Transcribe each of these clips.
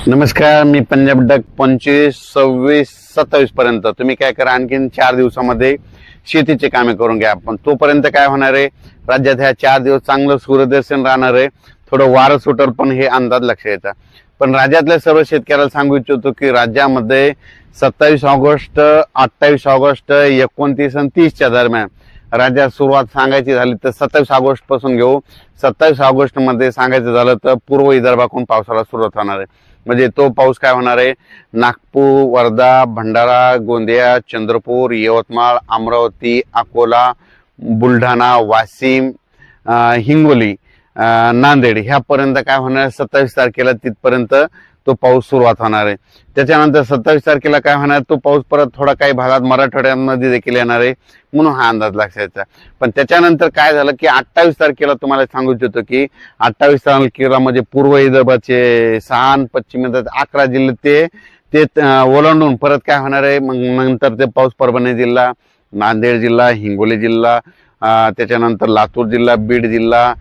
नमस्कार, मी पंजाब डक 25, 26, 27 पर्यंत तुम्ही काय करा, आणखीन 4 दिवसामध्ये शेतीचे कामे करून घ्या. पण तोपर्यंत काय होणार आहे, राज्यात ह्या 4 दिवस चांगलं सूर्यदर्शन राहणार आहे. थोडं वारं सुटेल पण हे अंदाज लक्षात येतात. पण राज्यातल्या सर्व शेतकऱ्याला सांगू इच्छितो की राज्यामध्ये 27 ऑगस्ट, 28 ऑगस्ट, 29 आणि 30च्या दरम्यान राज्यात सुरुवात सांगायची झाली तर 27 ऑगस्ट पासून घेऊ. 27 ऑगस्ट मध्ये सांगायचं झालं तर पूर्व विदर्भाकडून पावसाला सुरुवात होणार आहे. म्हणजे तो पाऊस काय होणार आहे, नागपूर, वर्धा, भंडारा, गोंदिया, चंद्रपूर, यवतमाळ, अमरावती, अकोला, बुलढाणा, वाशिम, हिंगोली, नांदेड ह्यापर्यंत काय होणार, 27 तारखेला तिथपर्यंत तो पाऊस सुरुवात होणार आहे. त्याच्यानंतर 27 तारखेला काय होणार, तो पाऊस परत थोडा काही भागात मराठवाड्यामध्ये देखील येणार आहे, म्हणून हा अंदाज लक्षात. पण त्याच्यानंतर काय झालं की 28 तारखेला तुम्हाला सांगू इच्छितो की 28 तारखेला म्हणजे पूर्व विदर्भाचे 6 पश्चिम विदर्भाचे 11 जिल्हे ते ओलांडून परत काय होणार आहे, मग नंतर ते पाऊस परभणी जिल्हा, नांदेड जिल्हा, हिंगोली जिल्हा, त्याच्यानंतर लातूर जिल्हा, बीड जिल्हा,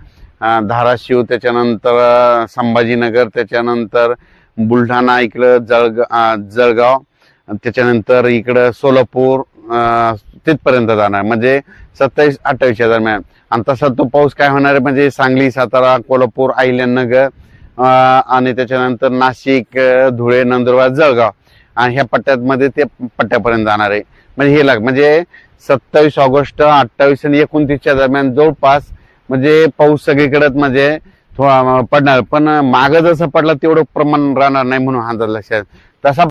धाराशिव, त्याच्यानंतर संभाजीनगर, त्याच्यानंतर बुलढाणा, इकडं जळगाव, त्याच्यानंतर इकडं सोलापूर तिथपर्यंत जाणार. म्हणजे 27-28च्या दरम्यान. आणि तसा तो पाऊस काय होणार आहे, म्हणजे सांगली, सातारा, कोल्हापूर, अहिल्यानगर आणि त्याच्यानंतर नाशिक, धुळे, नंदुरबार, जळगाव आणि ह्या पट्ट्यामध्ये ते पट्ट्यापर्यंत जाणार आहे. म्हणजे हे म्हणजे 27 ऑगस्ट, 28 आणि 29च्या दरम्यान जवळपास म्हणजे पाऊस सगळीकडे म्हणजे थोडा पडणार. पण मागं जसं पडला तेवढं प्रमाण राहणार नाही, म्हणून हा अंदाज लक्षात. तसा